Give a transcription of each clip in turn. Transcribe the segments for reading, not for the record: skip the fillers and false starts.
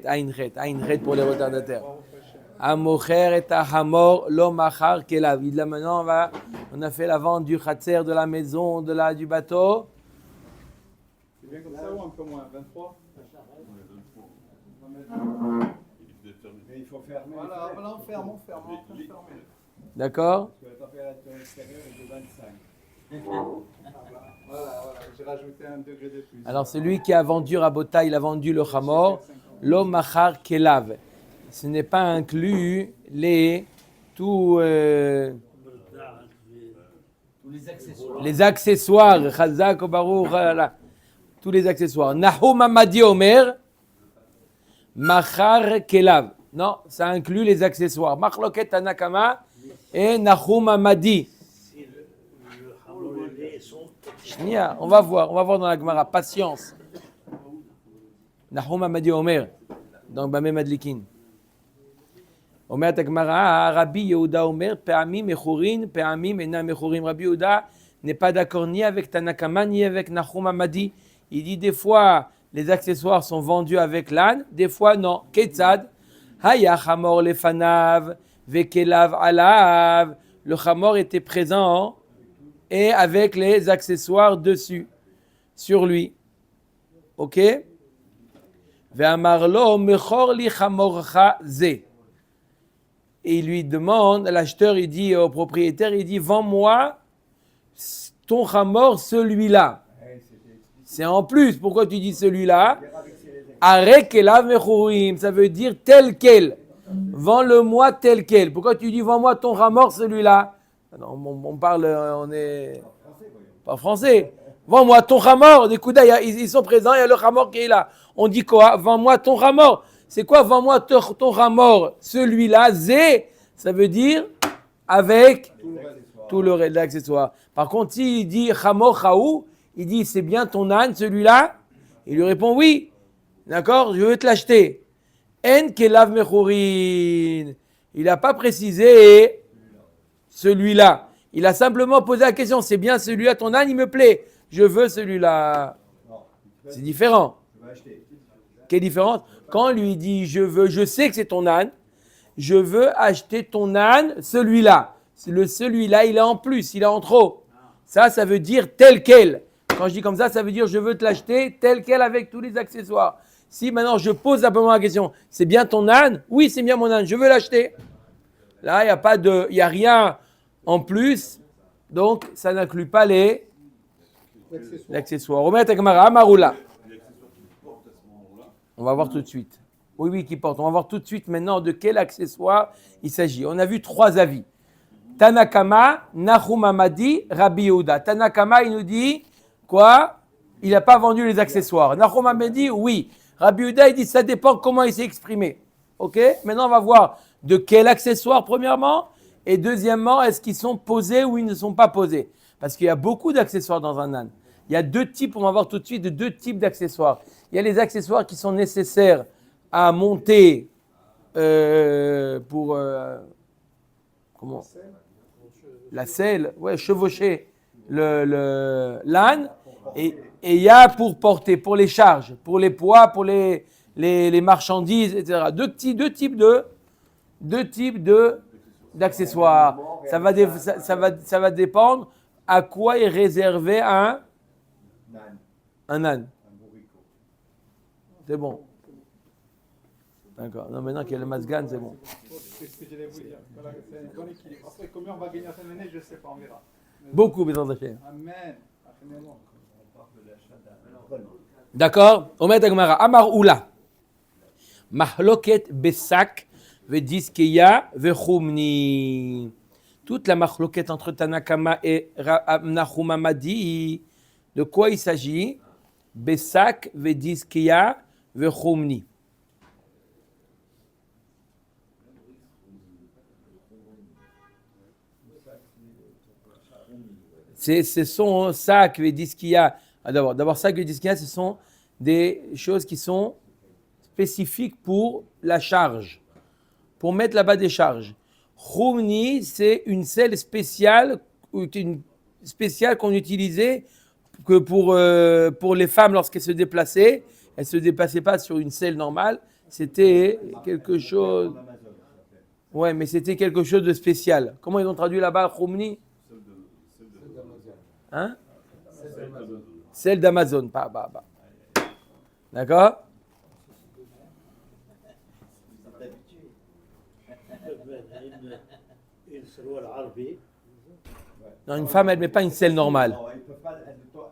Aïn Chet pour les retardataires. Amocher et Hamor, lo machar kelav. Là maintenant, on a fait la vente du khatser, de la maison, du bateau. C'est bien comme ça ou un peu moins 23 Mais il faut fermer. Voilà, on ferme. D'accord. Parce que la température extérieure est de 25. Voilà, j'ai rajouté 1 degré de plus. Alors celui qui a vendu Rabota, il a vendu le Hamor, lo machar kelav. Ce n'est pas inclus tous les accessoires, Chazak, Baruch, tous les accessoires. Nahum Amadi Omer, machar kelav. Non, ça inclut les accessoires. Machloket Tanakama et Nahum Amadi. On va voir dans la Gemara. Patience. Nahum Amadi Omer, dans Bameh Madlikin. Omer Takmara, Rabbi Yehuda Omer, Pe'amim Mechurin, Pe'amim Ena Mechurim. Rabbi Yehuda n'est pas d'accord ni avec Tanakama ni avec Nahum Amadi. Il dit des fois les accessoires sont vendus avec l'âne, des fois non. Ketzad, Haya Chamor Lefanav, Vekelav Alav. Le Chamor était présent et avec les accessoires dessus, sur lui. Ok? Ve'amarlo Mechor li Chamorcha Ze. Et il lui demande, l'acheteur, il dit au propriétaire, il dit, vends-moi ton Hamor, celui-là. C'est en plus, pourquoi tu dis celui-là? Arek elav mechurim, ça veut dire tel quel. Vends-le-moi tel quel. Pourquoi tu dis, vends-moi ton Hamor, celui-là? Non, on parle, on est pas français. Vends-moi ton Hamor. Des coups ils sont présents, il y a le Hamor qui est là. On dit quoi? Vends-moi ton Hamor. C'est quoi, vends-moi ton Hamor, celui-là, Zé, ça veut dire avec tout le reste d'accessoires. Par contre, s'il dit Hamor Chaou, il dit c'est bien ton âne, celui-là, il lui répond oui, d'accord, je veux te l'acheter. En kelav mechurin, il n'a pas précisé celui-là. Il a simplement posé la question, c'est bien celui-là, ton âne, il me plaît, je veux celui-là. C'est différent. Quelle différence? Quand on lui dit je sais que c'est ton âne, je veux acheter ton âne, celui-là. Celui-là, il est en plus, il est en trop. Ça veut dire tel quel. Quand je dis comme ça veut dire je veux te l'acheter tel quel avec tous les accessoires. Si maintenant je pose simplement la question, c'est bien ton âne? Oui, c'est bien mon âne, je veux l'acheter. Là, il n'y a rien en plus, donc ça n'inclut pas les accessoires. Remettre avec Mara, Maroula. On va voir tout de suite. Oui, qui porte. On va voir tout de suite maintenant de quel accessoire il s'agit. On a vu 3 avis. Tanakama, Nahum Amadi, Rabbi Yehuda. Tanakama, il nous dit quoi? Il n'a pas vendu les accessoires. Nahum Amadi, oui. Rabbi Yehuda, il dit ça dépend comment il s'est exprimé. Ok? Maintenant, on va voir de quel accessoire, premièrement, et deuxièmement, est-ce qu'ils sont posés ou ils ne sont pas posés? Parce qu'il y a beaucoup d'accessoires dans un âne. Il y a 2 types, on va voir tout de suite, de 2 types d'accessoires. Il y a les accessoires qui sont nécessaires à monter pour comment? La selle, chevaucher l'âne. Et il y a pour porter, pour les charges, pour les poids, pour les marchandises, etc. Deux types d'accessoires. Ça va dépendre à quoi est réservé un âne. C'est bon. D'accord. Non, maintenant qu'il y a le Mazgan, c'est bon. C'est ce que j'allais vous dire. Voilà, c'est un bon équilibre. Après, combien on va gagner à fin d'année, je ne sais pas, on verra. Beaucoup, Bézant Hachem. Amen. D'accord. Omet Agmara. Amar Oula. Mahloket Besak Vediskeya Vechumni. Toute la mahloket entre Tanakama et Nahum Amadi, de quoi il s'agit? Besak Vediskeya Vechumni. Ce sont sac Vediskeya. D'abord sac Vediskeya, ce sont des choses qui sont spécifiques pour la charge, pour mettre là-bas des charges. Chumni, c'est une selle spéciale qu'on utilisait que pour les femmes lorsqu'elles se déplaçaient. Elles ne se déplaçaient pas sur une selle normale, c'était quelque chose... Ouais, mais c'était quelque chose de spécial. Comment ils ont traduit là-bas, Khoumni? Hein? Celle d'Amazon. D'accord? Non, une femme, elle ne met pas une selle normale. Non, elle ne peut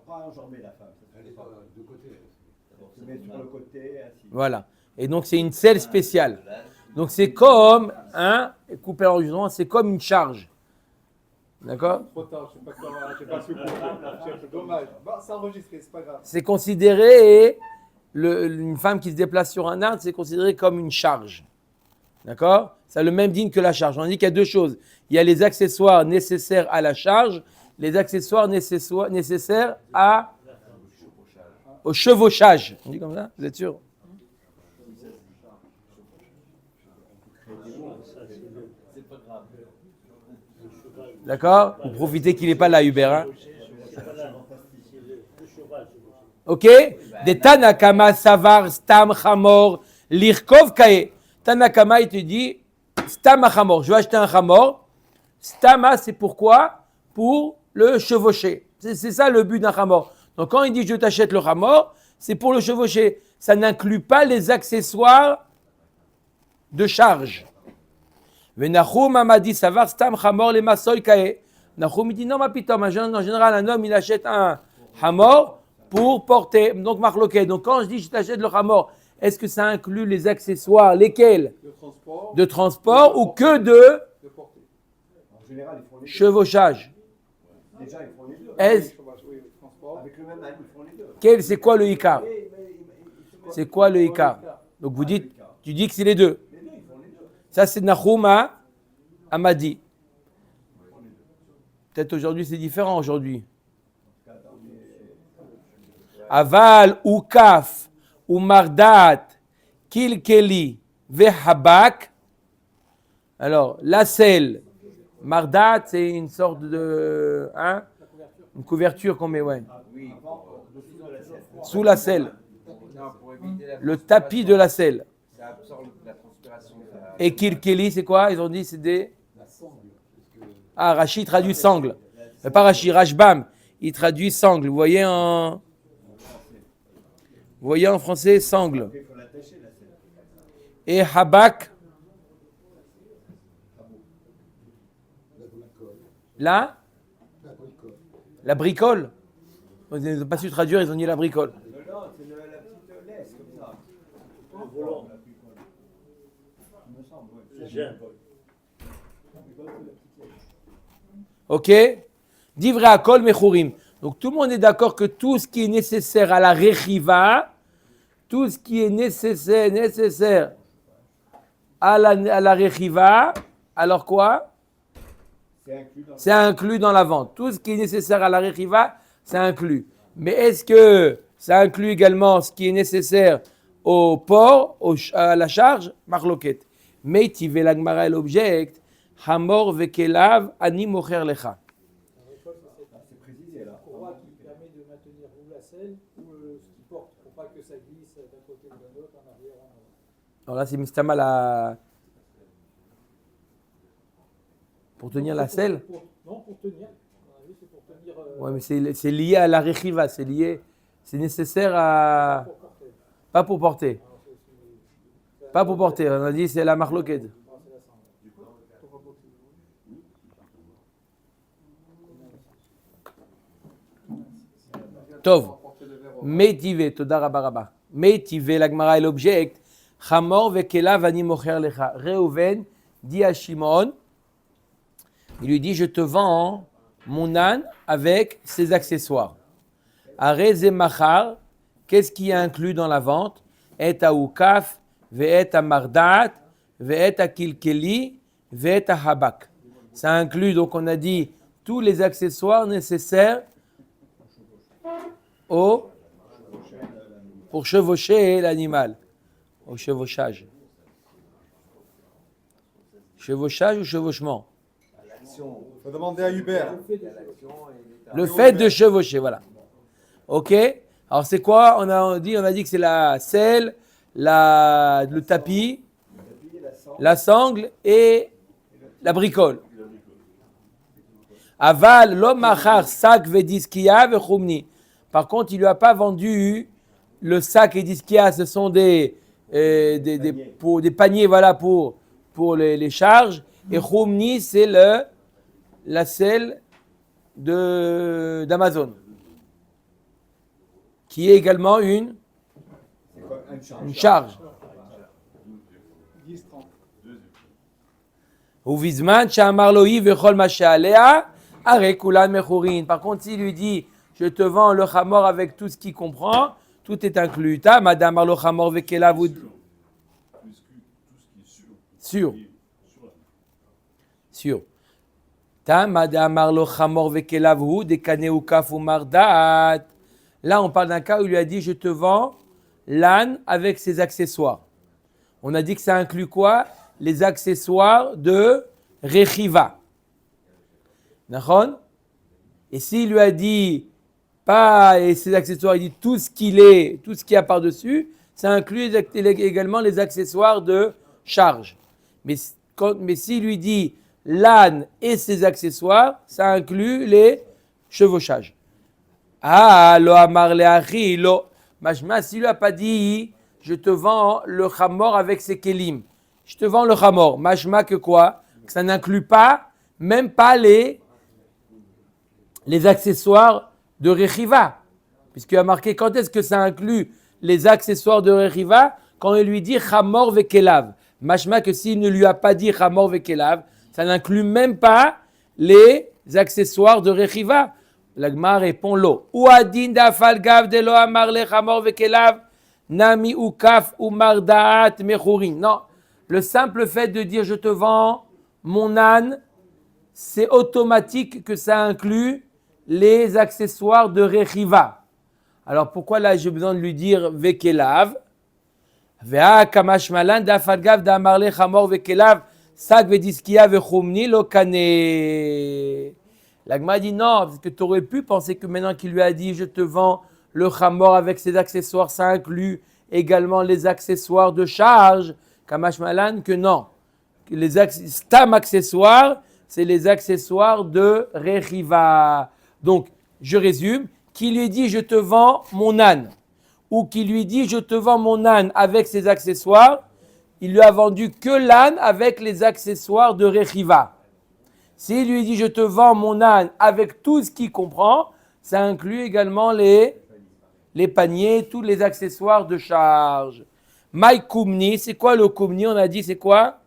pas enjamber la femme. Elle est pas de côté. Elle se met sur le côté, assis. Voilà. Et donc, c'est une selle spéciale. Donc, c'est comme, coupé l'enregistrement, c'est comme une charge. D'accord? Trop tard, je ne sais pas comment, je n'ai pas su couper. C'est dommage. Bon, c'est enregistré, c'est pas grave. C'est considéré, une femme qui se déplace sur un arbre, c'est considéré comme une charge. D'accord? Ça a le même digne que la charge. On dit qu'il y a deux choses. Il y a les accessoires nécessaires à la charge, les accessoires nécessaires au chevauchage. On dit comme ça? Vous êtes sûr? D'accord? Vous profitez qu'il n'est pas là, Hubert. Hein? Ok? Des Tanakama Savar Stam Chamor Lirkov Kae. Tanakama, il te dit Stam Chamor. Je vais acheter un Chamor. Stama, c'est pourquoi? Pour le chevaucher. C'est ça le but d'un Chamor. Donc quand il dit je t'achète le Chamor, c'est pour le chevaucher. Ça n'inclut pas les accessoires de charge. Nahum m'a dit Savar Stam Chamor les Masoy Kae. Nahum dit non, ma pitom. En général, un homme il achète un Chamor pour porter. Donc marloquet. Donc quand je dis je t'achète le Chamor, est-ce que ça inclut les accessoires, lesquels? De transport ou que de portée. En général, ils font les deux. Chevauchage. Déjà, ils font les deux. Avec le même âne, ils font les deux. C'est quoi le Icar? C'est quoi le Icar? Donc vous dites, tu dis que c'est les deux. Ça c'est Nahum m'a dit. Peut-être aujourd'hui c'est différent aujourd'hui. Aval ou kaf ou mardat kilkeli vehabak. Alors la selle, mardat c'est une sorte de une couverture qu'on met sous la selle. Le tapis de la selle. Ça absorbe la transpiration. Et kilkeli c'est quoi? Ils ont dit c'est des Rashi traduit sangle. Pas Rashi, Rashbam, il traduit sangle. Vous voyez en français sangle. Et habak, là, la bricole. Ils n'ont pas su traduire, ils ont dit la bricole. Non, c'est la petite laisse comme ça. Le volant. Il me semble, C'est gêne. Ok? Divrei akol mechurim. Donc tout le monde est d'accord que tout ce qui est nécessaire à la rechiva, tout ce qui est nécessaire à la rechiva, alors quoi? C'est inclus dans la vente. Tout ce qui est nécessaire à la rechiva, c'est inclus. Mais est-ce que ça inclut également ce qui est nécessaire au port, à la charge? Marloquet. Mais tive la Gemara l'objecte. Hamor vekelav ani mocher lecha. c'est précisé là. Courroie qui permet de maintenir ou la selle ou ce qui porte, pour pas que ça glisse d'un côté ou d'un autre, en arrière, en avant. Alors là, c'est mistama la... Pour tenir la selle? Non, pour tenir. C'est pour tenir. Oui, mais c'est lié à la rechiva, c'est nécessaire à... Pas pour porter. Pas pour porter, on a dit c'est la marloquette. Tov. Metive, toda rabba rabba. Metive, la Gemara est l'object. Chamor vekela vani mocher lecha. Reuven dit à Shimon, il lui dit, je te vends mon âne avec ses accessoires. Areze machar, qu'est-ce qui est inclus dans la vente? Et à ukaf, ve'et à mardat, ve'et à kilkeli, ve'et à habak. Ça inclut, donc on a dit, tous les accessoires nécessaires pour chevaucher l'animal, au chevauchage. Chevauchage ou chevauchement? Il faut demander à Hubert. Le fait de chevaucher, voilà. Ok? Alors c'est quoi? On a dit que c'est la selle, le tapis, la sangle et la bricole. Aval lo machar sak vediskia vechumni. Par contre, il lui a pas vendu le sac et diskia. Ce sont des paniers, voilà, pour les charges. Et chumni, c'est la selle d'Amazon, qui est également une charge. 10, 30. Uvizman shamar lohi vechol ma she'alea are kulan mechurin. Par contre, s'il lui dit, je te vends le chamor avec tout ce qu'il comprend, tout est inclus. Ta madame lo chamor vekelav sûr. Ta madame lo chamor vekelav hu dekane ukaf ou mardat. Là, on parle d'un cas où il lui a dit, je te vends l'âne avec ses accessoires. On a dit que ça inclut quoi? Les accessoires de Rechiva. D'accord? Et s'il lui a dit pas et ses accessoires, il dit tout ce qu'il y a par-dessus, ça inclut également les accessoires de charge. Mais s'il lui dit l'âne et ses accessoires, ça inclut les chevauchages. Ah, lo amar leachi, lo. Mashma, s'il lui a pas dit, je te vends le chamor avec ses kelim. Je te vends le chamor. Mashma que quoi? Que ça n'inclut pas, même pas les accessoires de Rechiva. Puisqu'il a marqué quand est-ce que ça inclut les accessoires de Rechiva? Quand il lui dit chamor vekelav. Mashma que s'il ne lui a pas dit chamor vekelav, ça n'inclut même pas les accessoires de Rechiva. L'Agma répond l'eau. Ou adin dafal gav de lo amar le chamor vekelav nami ou kaf ou mardaat mechurin. Non, le simple fait de dire je te vends mon âne, c'est automatique que ça inclut les accessoires de Rechiva. Alors pourquoi là j'ai besoin de lui dire vekelav? Vea kamash malan dafal gav d'amar le chamor vekelav sak vediskia vechumni lo kane. L'Agma dit non, parce que tu aurais pu penser que maintenant qu'il lui a dit je te vends le chamor avec ses accessoires, ça inclut également les accessoires de charge. Kamash malan que non. Les stam accessoires, c'est les accessoires de Rechiva. Donc, je résume, qui lui dit je te vends mon âne, ou qui lui dit je te vends mon âne avec ses accessoires, il lui a vendu que l'âne avec les accessoires de Rechiva. S'il lui dit je te vends mon âne avec tout ce qu'il comprend, ça inclut également les paniers, tous les accessoires de charge. Maï kumni, c'est quoi le kumni? On a dit c'est quoi?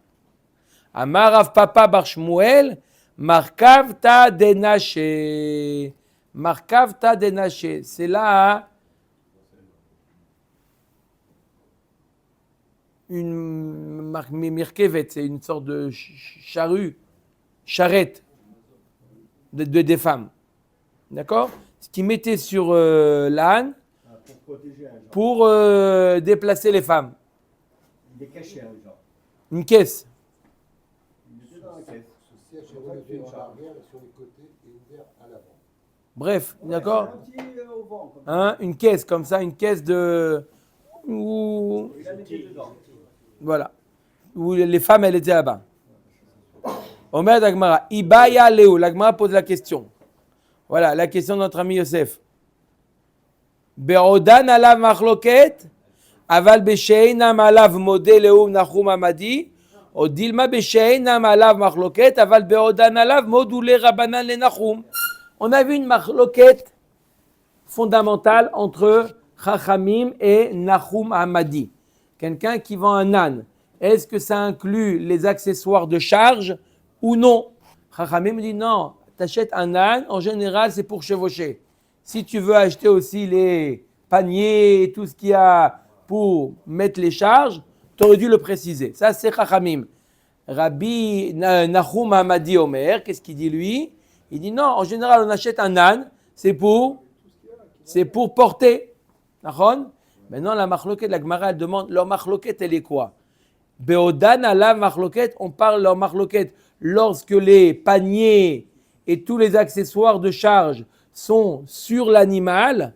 Amarav papa bar Shmuel, markavta denaché. Markavta denaché. C'est là une mirkevet, c'est une sorte de charrette des femmes. D'accord? Ce qu'ils mettaient sur l'âne pour déplacer les femmes. Il est caché, genre. Une caisse. Il était dans la caisse. Ce siège est relevé en arrière et sur les côtés et ouvert à l'avant. Bref, d'accord? C'est un petit au vent. Hein, une caisse comme ça, une caisse de... Où... Il a mis dedans. Voilà. Où les femmes, elles étaient là-bas. Omer d'Agmara. Ibaya Léo. L'Agmara pose la question. Voilà, la question de notre ami Yosef. Be'odan alav machloket, aval b'sheinam alav modé Léo nachum amadi, ou dilma b'sheinam alav machloket, aval be'odan alav modoulé rabanan le nachum. On a vu une machloket fondamentale entre Chachamim et Nachum Hamadi. Quelqu'un qui vend un âne, est-ce que ça inclut les accessoires de charge ou non? Chachamim dit non, tu achètes un âne, en général c'est pour chevaucher. Si tu veux acheter aussi les paniers et tout ce qu'il y a pour mettre les charges, tu aurais dû le préciser. Ça c'est Chachamim. Rabbi Nachum Hamadi Omer, qu'est-ce qu'il dit lui? Il dit non, en général on achète un âne, c'est pour porter. Maintenant, la machloket, la Gemara, elle demande, leur machloket, elle est quoi? Beodan ala machloket, on parle leur machloket lorsque les paniers et tous les accessoires de charge sont sur l'animal,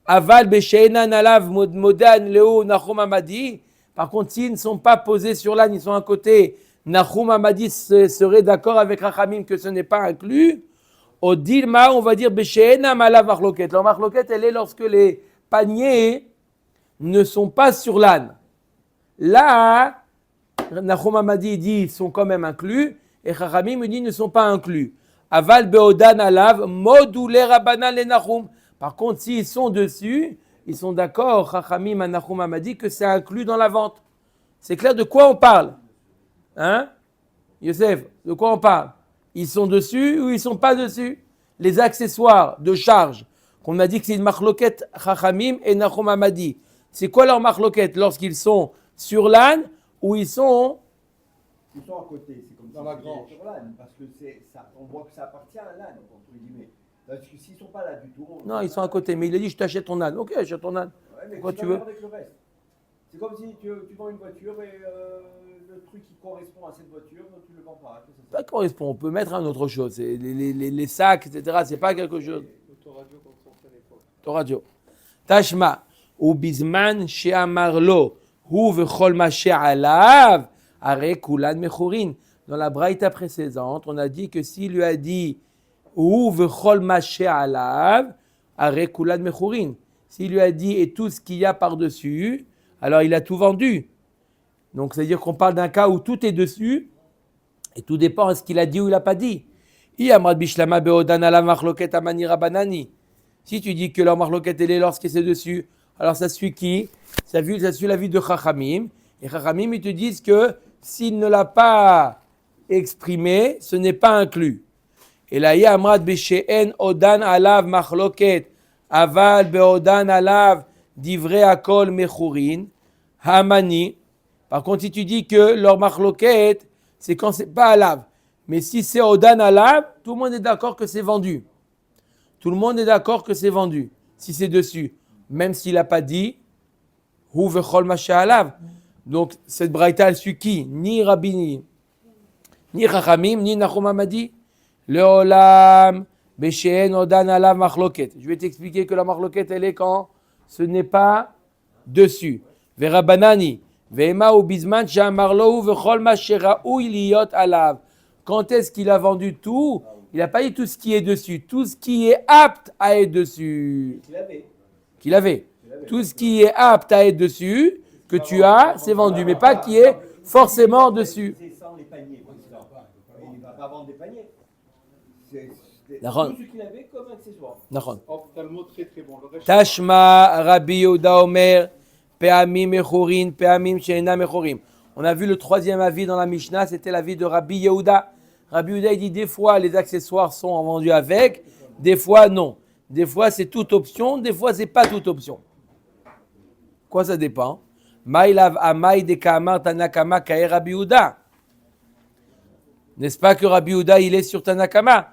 Aval Beshe'enan Alav Modan Leo Nachum Amadi. Par contre, s'ils ne sont pas posés sur l'âne, ils sont à côté, Nachum Amadi serait d'accord avec Rachamim que ce n'est pas inclus. Au Dilma, on va dire Beshe'enam Alav Machloket. La Machloket, elle est lorsque les paniers ne sont pas sur l'âne. Là, Nachum Amadi dit ils sont quand même inclus et Chachamim me dit ne sont pas inclus. Aval Beodan Alav Module Rabbanan le Nachum. Par contre, s'ils sont dessus, ils sont d'accord, Chachamim et Nachum Amadi, que c'est inclus dans la vente. C'est clair de quoi on parle? Hein? Yosef, de quoi on parle? Ils sont dessus ou ils ne sont pas dessus? Les accessoires de charge, qu'on a dit que c'est une marloquette Chachamim et Nachum Amadi. C'est quoi leur marloquette lorsqu'ils sont sur l'âne ou ils sont Ils sont à côté, c'est comme Dans si la c'était grange. sur l'âne, parce que ça, on voit que ça appartient à l'âne, entre guillemets. Parce que s'ils ne sont pas là du tout. Non, ils sont à côté, mais il a dit je t'achète ton âne. Ok, achète ton âne. Ouais, mais Pourquoi tu tu vas veux? faire avec le reste. C'est comme si tu vends une voiture et le truc qui correspond à cette voiture, tu ne le vends pas. Ça correspond, on peut mettre un autre chose. C'est les sacs, etc. C'est pas quelque chose. L'autoradio quand on fait l'époque. Autoradio. Tashma. Ou bisman she'amarlo. Hu vechol ma she'alav. Are kulan mechorin. Dans la braïta précédente, on a dit que s'il lui a dit Hu vechol ma she'alav. Are kulan mechorin. S'il lui a dit et tout ce qu'il y a par-dessus, alors il a tout vendu. Donc c'est-à-dire qu'on parle d'un cas où tout est dessus. Et tout dépend de ce qu'il a dit ou il n'a pas dit. Si tu dis que leur marloquette elle est lorsque c'est dessus, alors ça suit qui? Ça suit l'avis de Chachamim. Et Chachamim, ils te disent que s'il ne l'a pas exprimé, ce n'est pas inclus. Et là, il y a Amrat Beshe'en Odan Alav Machloket Aval Beodan Alav Divrei Akol Mechurin Hamani. Par contre, si tu dis que leur marloquette, c'est quand c'est pas alav. Mais si c'est odan alav, tout le monde est d'accord que c'est vendu. Tout le monde est d'accord que c'est vendu. Si c'est dessus. Même s'il n'a pas dit, hu vechol masha alav. Donc, cette braïta, elle suit qui? Ni Rabbi, ni Chachamim, ni Nachum Amadi. Le olam, beshe'en odan alav machloket. Je vais t'expliquer que la machloket, elle est quand ce n'est pas dessus. Vera banani. Quand est-ce qu'il a vendu tout? Il n'a pas dit tout ce qui est dessus, tout ce qui est apte à être dessus. Qu'il avait. Tout ce qui est apte à être dessus, que tu as, c'est vendu, mais pas qui est forcément dessus. C'est sans les paniers, président. Il ne va pas vendre des paniers. C'est D'accord. tout ce qu'il avait comme accessoire. D'accord. Oh, t'as le mot très très bon. Le reste, Tashma Rabbi Yehuda Omer Pe'amim Mechorin Pe'amim She'ena Mechorim. On a vu le troisième avis dans la Mishnah, c'était l'avis de Rabbi Yehuda. Rabbi Yehuda il dit des fois les accessoires sont vendus avec, des fois non. Des fois c'est toute option, des fois c'est pas toute option. Quoi ça dépend? Maïlav Amai de Kamar Tanakama Kae Rabbi Yehuda. N'est-ce pas que Rabbi Yehuda il est sur Tanakama?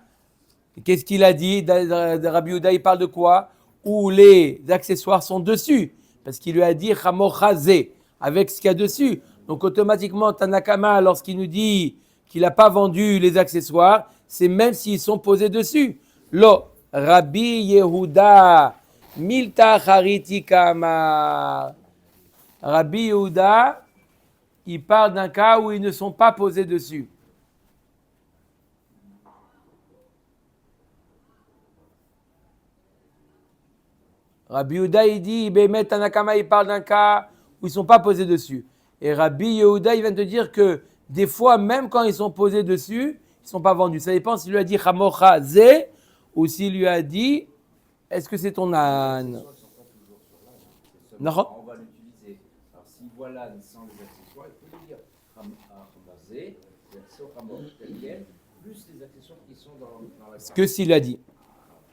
Qu'est-ce qu'il a dit? Rabbi Yehuda il parle de quoi? Où les accessoires sont dessus. Parce qu'il lui a dit Chamochazé, avec ce qu'il y a dessus. Donc automatiquement, Tanakama, lorsqu'il nous dit qu'il n'a pas vendu les accessoires, c'est même s'ils sont posés dessus. Lo, Rabbi Yehuda, Milta Chariti Kamar. Rabbi Yehuda, il parle d'un cas où ils ne sont pas posés dessus. Rabbi Yehuda, il dit, Bémet Tanakama, il parle d'un cas où ils ne sont pas posés dessus. Et Rabbi Yehuda, il vient te dire que des fois, même quand ils sont posés dessus, ils ne sont pas vendus. Ça dépend s'il lui a dit Chamocha Zé ou s'il lui a dit, est-ce que c'est ton âne? On va l'utiliser. Alors s'il voit l'âne sans les accessoires, il peut lui dire Hamazé, les accessoires tel quel, plus les accessoires qui sont dans la Ce que s'il lui a dit.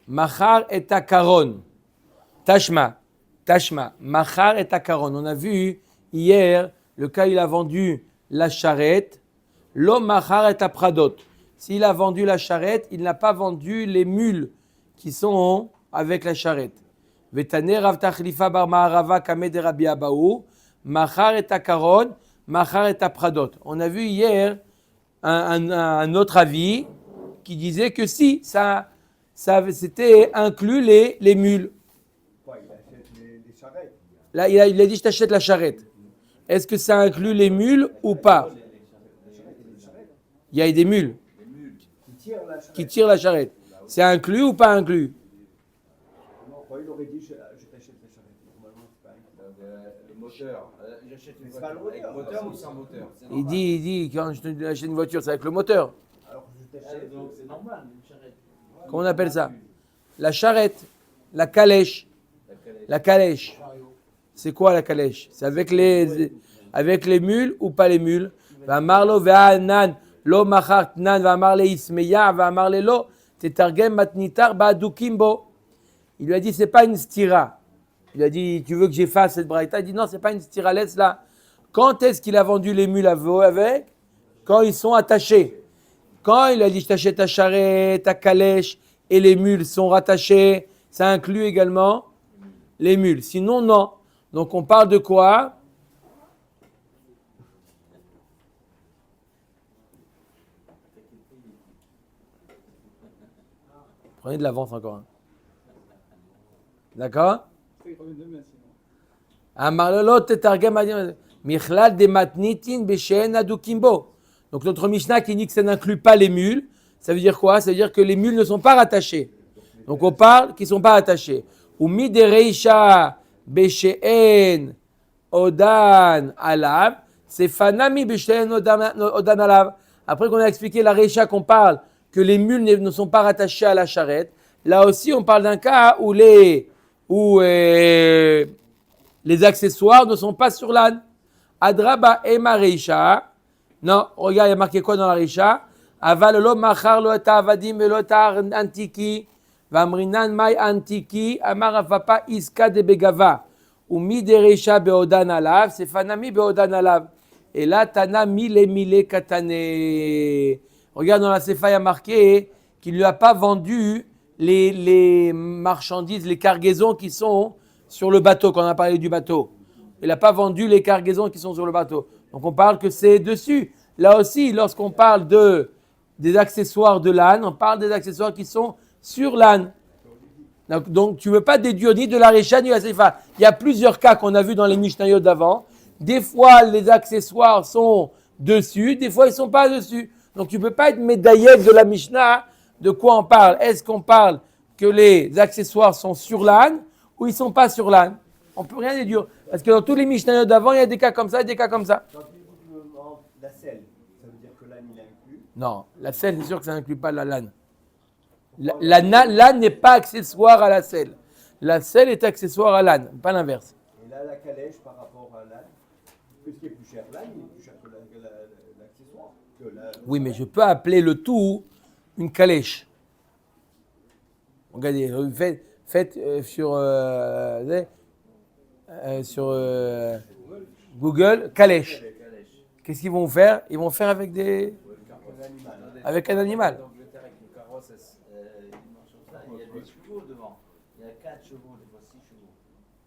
Machar et Akaron. Tashma, Machar et Akaron. On a vu hier le cas il a vendu la charrette. L'homme Machar et Pradot. S'il a vendu la charrette, il n'a pas vendu les mules qui sont avec la charrette. Vetane Rav Tachlifa bar Maharava Kamed Rabbi Abaou. Machar et Akaron, Machar et Pradot. On a vu hier un autre avis qui disait que si, ça c'était inclus les mules. Il achète Là, il a dit, je t'achète la charrette. Est-ce que ça inclut les mules ou pas? Il y a des mules qui tirent la charrette. C'est inclus ou pas inclus? Il aurait dit, je t'achète la charrette. Normalement, c'est pas inclus. Le moteur, j'achète une voiture avec moteur ou sans moteur? Il dit, quand je te achète une voiture, c'est avec le moteur. Alors que je t'achète. Donc c'est normal, une charrette. Comment on appelle ça? La charrette, la calèche. La calèche. C'est quoi la calèche? C'est avec les mules ou pas les mules? Va marlo ve'anan lo machart nan va marle ismeya va marle lo tetargem matnitar ba'adukimbo. Il lui a dit c'est pas une stira. Il a dit tu veux que j'efface cette braïta? Il dit non, c'est pas une stira, laisse là. Quand est-ce qu'il a vendu les mules avec? Quand ils sont attachés. Quand il a dit je t'achète ta charrette, ta calèche et les mules sont rattachées, ça inclut également les mules. Sinon, non. Donc, on parle de quoi? Prenez de l'avance encore. Hein. D'accord? Il revient demain sinon. Amarlolot tetargem michlal de matnitin beshen adukimbo. Donc, notre Mishnah qui dit que ça n'inclut pas les mules, ça veut dire quoi? Ça veut dire que les mules ne sont pas rattachées. Donc, on parle qu'ils ne sont pas attachés. Ou mi de reisha beshen odan alav, c'est fanami beshen odan alav. Après qu'on a expliqué la reisha qu'on parle, que les mules ne sont pas rattachées à la charrette, là aussi on parle d'un cas où les accessoires ne sont pas sur l'âne. Adraba ema reisha. Non, regarde, il y a marqué quoi dans la reisha? Aval lo machar lo eta avadim velo eta antiki. Vamrinan mai antiki amar avapa iska de begava. Umi de reisha beodan alav, c'est fanami beodan alav. Et là, tana mille katane. Regarde dans la Sefa, il y a marqué qu'il ne lui a pas vendu les marchandises, les cargaisons qui sont sur le bateau, quand on a parlé du bateau. Il n'a pas vendu les cargaisons qui sont sur le bateau. Donc on parle que c'est dessus. Là aussi, lorsqu'on parle des accessoires de l'âne, on parle des accessoires qui sont sur l'âne. Donc tu ne veux pas déduire ni de la Recha ni de la Sefa. Il y a plusieurs cas qu'on a vus dans les Mishnayot d'avant. Des fois, les accessoires sont dessus, des fois, ils ne sont pas dessus. Donc tu ne peux pas être médaillé de la Mishnah. De quoi on parle? Est-ce qu'on parle que les accessoires sont sur l'âne ou ils ne sont pas sur l'âne? On ne peut rien déduire. Parce que dans tous les Mishnayot d'avant, il y a des cas comme ça et des cas comme ça. Quand il dit la selle, ça veut dire que l'âne il est inclus. Non, la selle, c'est sûr que ça n'inclut pas la l'âne. L'âne n'est pas accessoire à la selle. La selle est accessoire à l'âne, pas l'inverse. Et là, la calèche par rapport à l'âne, puisqu'il est plus cher, l'âne il est plus cher que l'accessoire. Oui, mais je peux appeler le tout une calèche. Regardez, faites sur Google calèche. Qu'est-ce qu'ils vont faire? Ils vont faire avec avec un animal. Donc le terre avec une carrosse, il y a des chevaux devant. Il y a 4 chevaux, des fois 6 chevaux.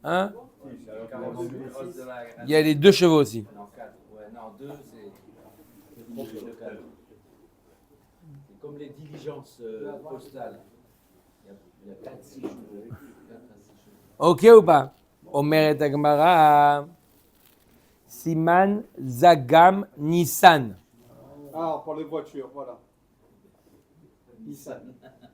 Hein? Une carrosse de la... Il y a les 2 chevaux aussi. Non, 4. Ouais, non, 2, c'est trop de 4. C'est comme les diligences postales. Il y a 4-6 chevaux. 4 à 6 chevaux. Ok ou pas? Omeret Agmara. Siman Zagam Nissan. Ah, pour les voitures, voilà. Nissan.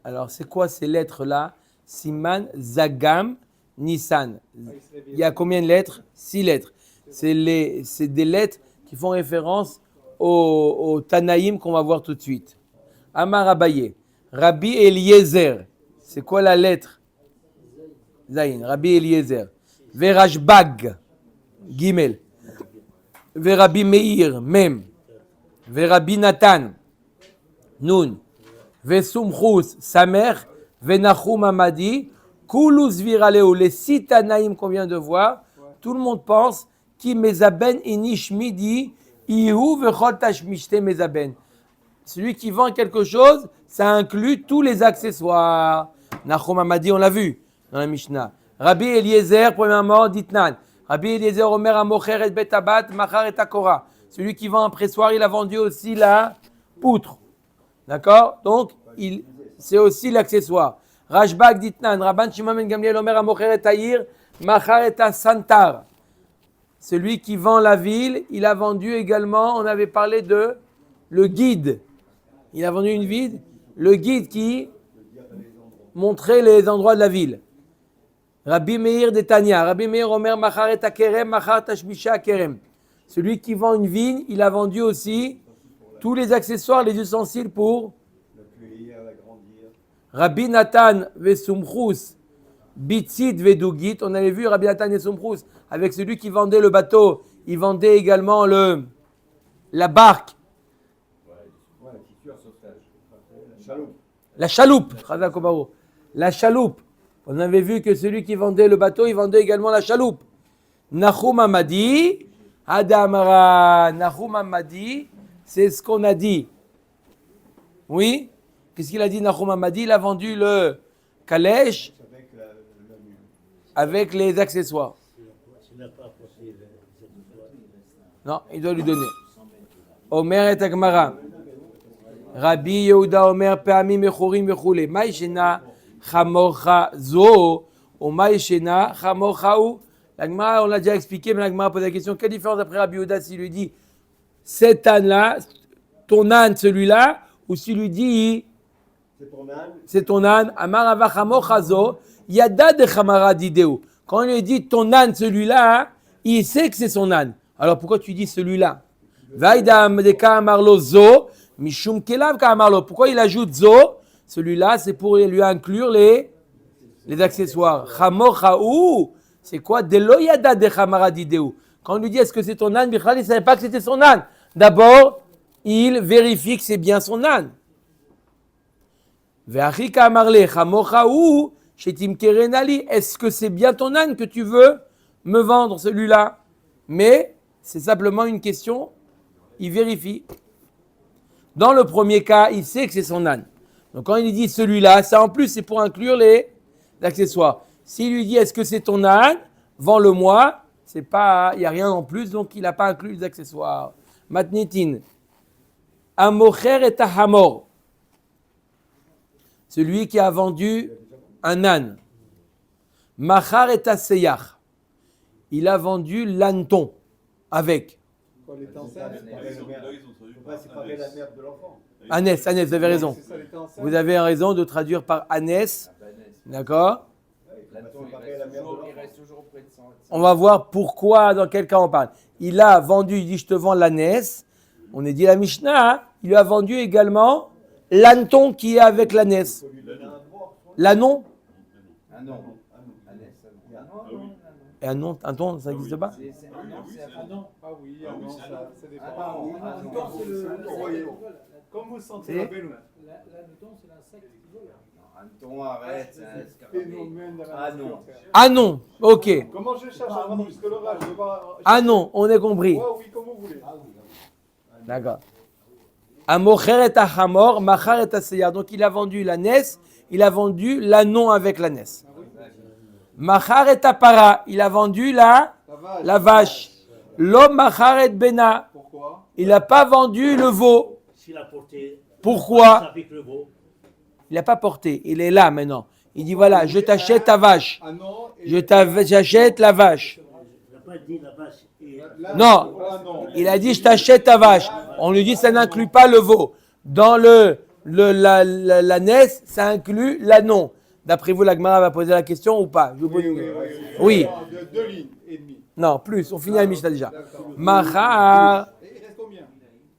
Alors, c'est quoi ces lettres-là? Siman Zagam Nissan. Il y a combien de lettres? 6 lettres. C'est des lettres qui font référence au Tanaïm qu'on va voir tout de suite. Amar Abaye. Rabbi Eliezer. C'est quoi la lettre? Zayin. Rabbi Eliezer. Verashbag. Gimel. Verabi Meir. Mem. Verabi Nathan. Nun. Vesumchus. Samer. Venachum Amadi. Kulus Viraleo. Les 6 Tanaïm qu'on vient de voir. Tout le monde pense qui mezaben inish midi. Ihu vechol tashmishte mezaben. Celui qui vend quelque chose, ça inclut tous les accessoires. Nachum Amadi, on l'a vu dans la Mishnah. Rabbi Eliezer, premièrement, ditnan. Rabbi Eliezer, Omer Amocher et Betabat, Machar et Takora. Celui qui vend un pressoir, il a vendu aussi la poutre. D'accord? Donc, c'est aussi l'accessoire. Rashbag ditnan. Rabban Shimon ben Gamliel, Omer Amocher et Taïr, Machar et Santar. Celui qui vend la ville, il a vendu également, on avait parlé de le guide. Il a vendu une ville, le guide qui montrait les endroits de la ville. Rabbi Meir de Tanya. Rabbi Meir Omer Machar et Kerem, Machar Tashmisha Kerem. Celui qui vend une vigne, il a vendu aussi tous les accessoires, les ustensiles pour Rabbi Nathan Vesumchus Bitzit Vedugit. On avait vu Rabbi Nathan Vesumchus avec celui qui vendait le bateau. Il vendait également la barque. La chaloupe. La chaloupe. On avait vu que celui qui vendait le bateau, il vendait également la chaloupe. Nahum Amadi, Adamara. Nahum Amadi, c'est ce qu'on a dit. Oui? Qu'est-ce qu'il a dit Nahum Amadi? Il a vendu le calèche avec les accessoires. Non, il doit lui donner. Omer et Agmara. Rabbi Yehuda Omer Pe'amim Mechurim Mechule. Maïshena Chamorcha Zo ou Maïshena Chamorcha ou. L'Agmara, on l'a déjà expliqué, mais l'Agmara pose la question, quelle différence après Rabbi Yehuda s'il lui dit cet âne-là, ton âne celui-là, ou s'il lui dit c'est ton âne, Amar Ava Chamorcha Zo, Yada de Chamara Dideu. Quand il lui dit ton âne celui-là, il sait que c'est son âne. Alors pourquoi tu dis celui-là? Vaïdam de Kamarlo Zo. Mishum Kelav Kamarlo. Pourquoi il ajoute Zo? Celui-là, c'est pour lui inclure les accessoires. Chamor Chaou, c'est quoi? Deloyada de Chamaradideu. Quand on lui dit est-ce que c'est ton âne, Bichal, il ne savait pas que c'était son âne. D'abord, il vérifie que c'est bien son âne. Ve'achi Kamarle, Chamor Chaou, Shetim Kerenali. Est-ce que c'est bien ton âne que tu veux me vendre celui-là? Mais c'est simplement une question, il vérifie. Dans le premier cas, il sait que c'est son âne. Donc quand il dit celui-là, ça en plus c'est pour inclure les accessoires. S'il lui dit est-ce que c'est ton âne, vends-le-moi, c'est pas, il n'y a rien en plus, donc il n'a pas inclus les accessoires. Matnitin. Amocher et Hamor. Celui qui a vendu un âne. Machar et Seyach. Il a vendu l'âneton avec. C'est pas la merde de l'enfant. Anès, vous avez raison. Vous avez raison de traduire par Anès. D'accord? On va voir pourquoi, dans quel cas on parle. Il a vendu, il dit je te vends l'ânesse. On est dit la Mishnah, il lui a vendu également l'âneton qui est avec l'ânesse. L'ânon? Et un ton, ça n'existe pas? Ah oui, ça dépend. Comme vous le sentez, la belle. L'âneton, c'est l'insecte qui vole. Anton, arrête, c'est un Phénomène de la Ah non. nature. Ah non, ok. Comment je cherche à vendre jusque l'orage? Ah non, on est compris. Ouais, oui, comme vous voulez. D'accord. Amocher et Hamor, Machar et Seyar. Donc il a vendu l'ânesse, il a vendu l'ânon avec l'ânesse. Machar et Para, il a vendu la vache. L'homme Machar et Bena, Pourquoi? il n'a pas vendu le veau. S'il a porté Pourquoi? avec le veau, Il n'a pas porté, il est là maintenant. Il dit voilà, je t'achète ta vache. Ah non. J'achète la vache. il n'a pas dit la vache. Et Non, Ah non. il a dit je t'achète ta vache. On lui dit ça n'inclut pas le veau. Dans l'ânesse, ça inclut l'ânon. D'après vous, la Gemara va poser la question ou pas? Je vous pose une- Oui. Deux lignes et demie. Non, plus. On finit la Mishnah déjà. D'accord. Machar. Et il reste combien?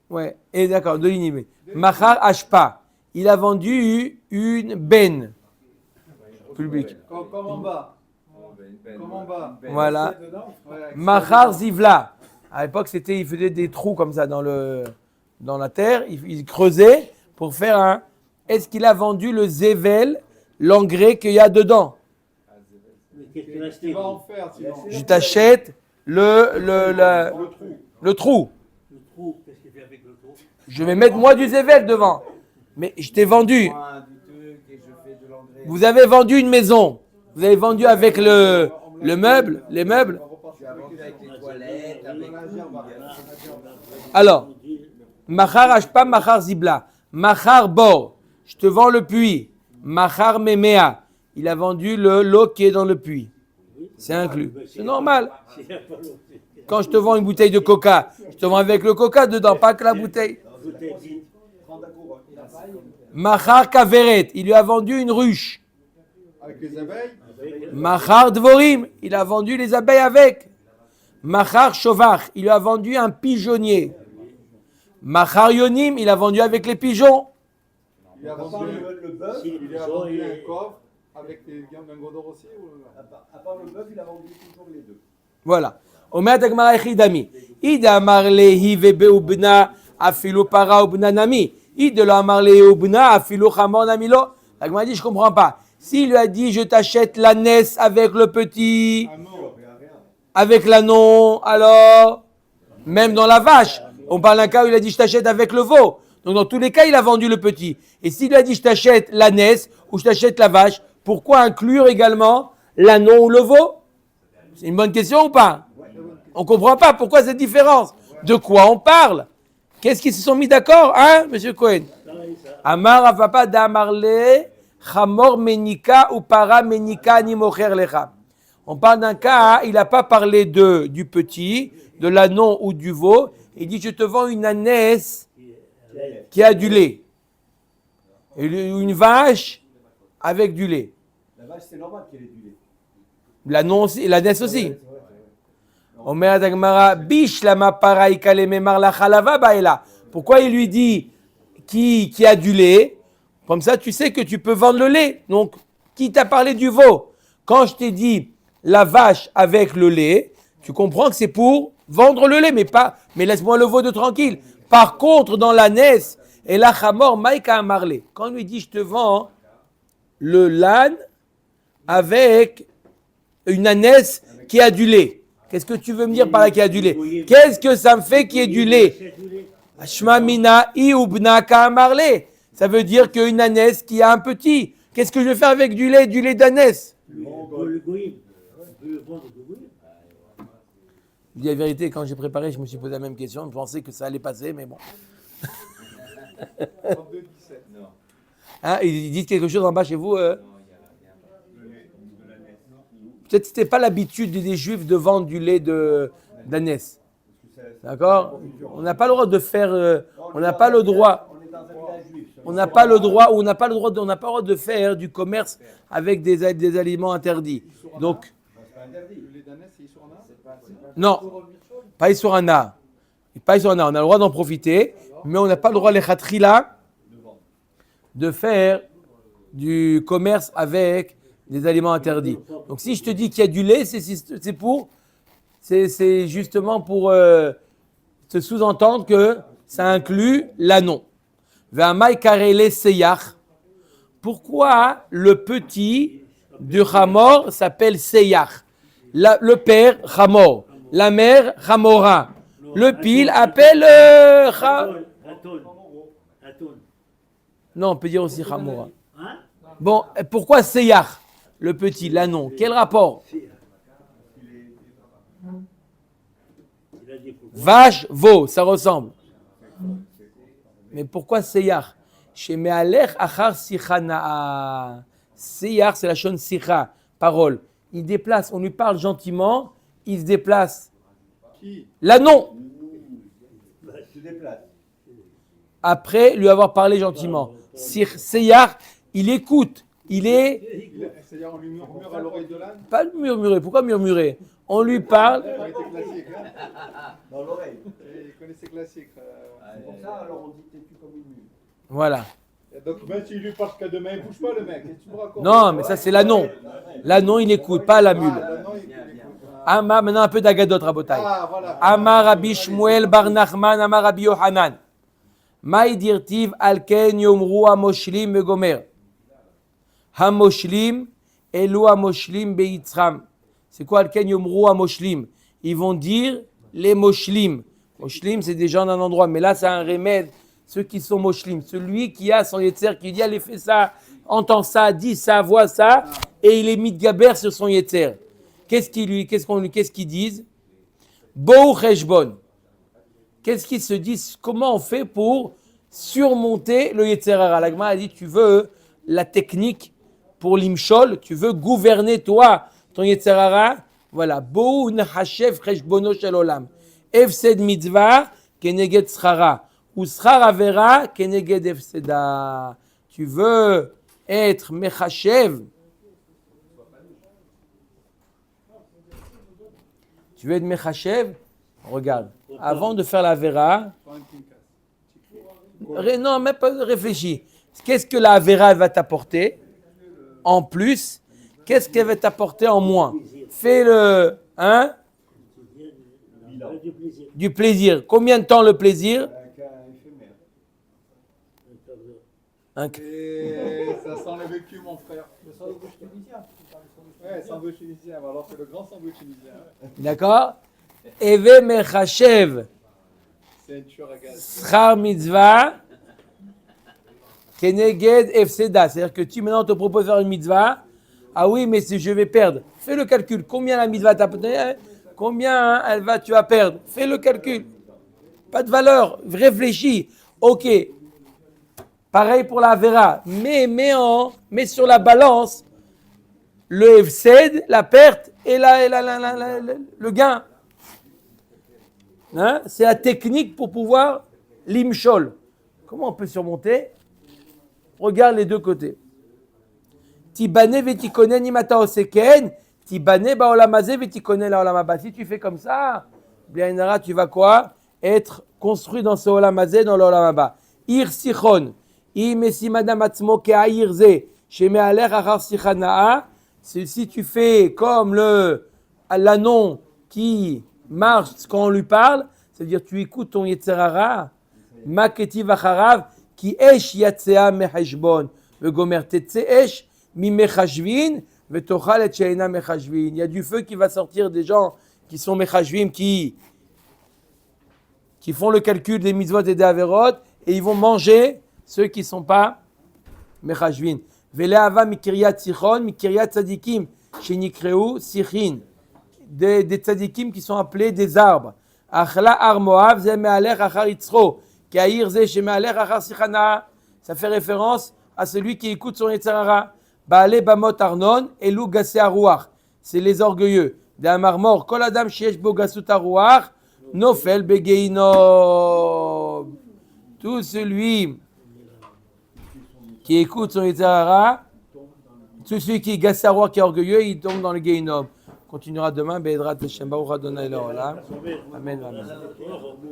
Ouais. Et d'accord, 2 lignes et demie. Machar Ashpa. Il a vendu une benne. Public. Comme en bas. Comme en bas. Voilà. Ouais, Machar Zivla. À l'époque, il faisait des trous comme ça dans la terre. Il creusait pour faire un. Est-ce qu'il a vendu le zével, l'engrais qu'il y a dedans? mais qu'est-ce qu'il Qu'est-ce qu'il restait va en faire sinon? Je t'achète le Le trou. trou, qu'est-ce qu'il fait avec le trou? Je vais mettre moi du zével devant. Mais je t'ai vendu. Vous avez vendu une maison. Vous avez vendu avec les meubles. Tu as vendu avec les toilettes, avec Alors, Machar Ashpa, Machar Zibla. Machar Bor. Je te vends le puits. Machar Memea. Il a vendu l'eau qui est dans le puits. C'est inclus. C'est normal. Quand je te vends une bouteille de coca, je te vends avec le coca dedans, pas que la bouteille. Machar kaveret, il lui a vendu une ruche. Avec les abeilles. Machar dvorim, il a vendu les abeilles avec. Machar shovach, il lui a vendu un pigeonnier. Machar yonim, il a vendu avec les pigeons. Il a vendu le bœuf. Il a vendu un coffre avec des viandes d'un godor aussi. À part le bœuf, il a vendu toujours les deux. Voilà. Omer Agmara echidami. Ida amarlehi vebeubna afilu para ubna nami. Ida lo amarlehi ubna afilu chamor namilo. L'Agmara dit, je comprends pas. S'il lui a dit, je t'achète l'ânesse avec le petit, avec l'ânon, alors, même dans la vache, on parle d'un cas où il a dit, je t'achète avec le veau. Donc, dans tous les cas, il a vendu le petit. Et s'il lui a dit, je t'achète l'ânesse ou je t'achète la vache, pourquoi inclure également l'ânon ou le veau? C'est une bonne question ou pas? On ne comprend pas pourquoi cette différence. De quoi on parle? Qu'est-ce qu'ils se sont mis d'accord, hein, monsieur Cohen? Amar Avapa d'Amarle, Chamor Menika ou Para Menika ni Mocher Lecha. On parle d'un cas, il n'a pas parlé du petit, de l'ânon ou du veau. Il dit, je te vends une ânesse qui a du lait. Et une vache avec du lait. La vache, c'est normal qu'elle ait du lait. L'ânon aussi, l'ânesse aussi. Omer Dagmara, bish lama para ikale memar la chalava baela. Pourquoi il lui dit qui a du lait? Comme ça, tu sais que tu peux vendre le lait. Donc, qui t'a parlé du veau? Quand je t'ai dit la vache avec le lait, tu comprends que c'est pour vendre le lait, mais laisse-moi le veau de tranquille. Par contre, dans l'ânesse, et la chamor maïka amarle. Quand on lui dit je te vends le l'âne avec une ânesse qui a du lait. Qu'est-ce que tu veux me dire par là qui a du lait? Qu'est-ce que ça me fait qu'il y ait du lait? Shma mina i ubna ka amarle. Ça veut dire qu'une ânesse qui a un petit. Qu'est-ce que je vais faire avec du lait d'ânesse? Je dis la vérité, quand j'ai préparé, je me suis posé la même question. Je pensais que ça allait passer, mais bon. 32, 17. Non. Hein, ils disent quelque chose en bas chez vous Peut-être que ce n'était pas l'habitude des Juifs de vendre du lait d'ânesse. D'accord? On n'a pas le droit de faire... on n'a pas le droit... On n'a pas le droit de faire du commerce avec des aliments interdits. Donc... Le lait d'ânesse, c'est Issourana? Non, pas Issourana. Pas Issourana. On a le droit d'en profiter, mais on n'a pas le droit, les khatrila, de faire du commerce avec des aliments interdits. Donc si je te dis qu'il y a du lait, c'est justement pour te sous-entendre que ça inclut l'ânon. Ve'amai karele seyach. Pourquoi le petit du Hamor s'appelle seyach? Le père Hamor, la mère Hamora. Le pile appelle Non, on peut dire aussi Hamora. Bon, pourquoi seyach? Le petit, l'ânon, quel rapport? Vache, veau, ça ressemble. Mais pourquoi seyach? Chez Me'alech achar sichana. Seyach, c'est la shon sicha, parole. Il déplace, on lui parle gentiment, il se déplace. Qui? L'ânon. Se déplace. Après lui avoir parlé gentiment. Seyach, il écoute. C'est-à-dire, on lui murmure à l'oreille de l'âne? Pas murmurer. Pourquoi murmurer? On lui parle. Il était classique, hein? Dans l'oreille. Il connaissait classique. C'est pour ça, alors on dit t'es-tu comme une mule. Voilà. Et donc, même s'il lui parle qu'à demain, il bouge pas le mec. Qu'est-ce que tu me racontes? Non, mais ça c'est l'ânon. L'ânon, il n'écoute pas la mule. Non, il écoute. Amar, maintenant un peu d'Agadot, Rabotai. Ah, voilà. Amar Rabbi Shmuel bar Nachman, Amar Rabbi Yohanan. Maï dirtiv alken yomru amoshlim begomer. Hamoshlim, elu amoshlim beitzram. C'est quoi alken yomru amoshlim? Ils vont dire les moshlim. Moshlim, c'est des gens d'un endroit, mais là c'est un remède. Ceux qui sont moshlim, celui qui a son yetzer, qui dit allez fais ça, entend ça, dit ça, voit ça, et il est mis de gaber sur son yetzer. Qu'est-ce qu'ils disent? Bou cheshbon. Qu'est-ce qu'ils se disent? Comment on fait pour surmonter le yetzer hara? La Gemara a dit tu veux la technique pour l'imshol, tu veux gouverner toi ton yetzer hara, Voilà. Bou nechashev cheshbono shel olam. Efsed mitzvah keneged schara. Ou schar avera keneged efseda. Tu veux être mechashev. Tu veux être mechashev? Regarde. Avant de faire la vera, Prends une pincasse. non, même pas réfléchis. Qu'est-ce que la vera va t'apporter en plus? Qu'est-ce qu'elle va t'apporter en moins? Fais le, hein? Du plaisir. Du plaisir. Combien de temps le plaisir? Un cas éphémère. Un- Et ça sent le vécu, mon frère. Le sandwich tunisien. Ouais, sandwich tunisien. Alors c'est le grand sandwich tunisien. D'accord? Eve mechashev Ceinture à gaz. schar mitzvah keneged efseda. C'est-à-dire que tu maintenant on te propose de faire une mitzvah. Ah oui, mais si je vais perdre. Fais le calcul. Combien la mitzvah t'apporter? Combien tu vas perdre? Fais le calcul. Pas de valeur. Réfléchis. Ok. Pareil pour la vera. Mais sur la balance le efsed, la perte et le gain. Hein? C'est la technique pour pouvoir l'imshol. Comment on peut surmonter? Regarde les deux côtés. Tibane vetikone nimata oseken, tibane baolamaze vetikone la olamaba. Si tu fais comme ça, bien tu vas quoi? Être construit dans ce olamazé, dans l'olamaba. Ir sichon, imesi madame atzmo ke airze, sheme aler achar sichanaa. Si tu fais comme l'anon qui marche quand on lui parle, c'est-à-dire tu écoutes ton Yetzerara, Maketi vacharav, qui esh yatzea mechashbon, vegomer tetse esh mi mechashvin, vetochal et sheina mechashvin. Il y a du feu qui va sortir des gens qui sont mechashvin, qui font le calcul des mitzvot et des averot, et ils vont manger ceux qui ne sont pas mechashvin. Veleava mikiryat sichon, mikiryat tzadikim, shenikreu sichin. Des tzadikim qui sont appelés des arbres. Achla ar Moav, ze me'alech achar yitzro, ka'ir ze sheme'alech achar sichana. Ça fait référence à celui qui écoute son Yetzirara. Ba'ale bamot arnon, elu gassé aruach. C'est les orgueilleux. D'amar mor, kol adam sheyesh bo gassut aruach, nofel begeinob. Tout celui qui écoute son Yetzirara, tout celui qui est gassé aruach, qui est orgueilleux, il tombe dans le geinob. Continuera demain. Be'edrat Hashem, Baruch Adonai Le'olam. Amen. Amen.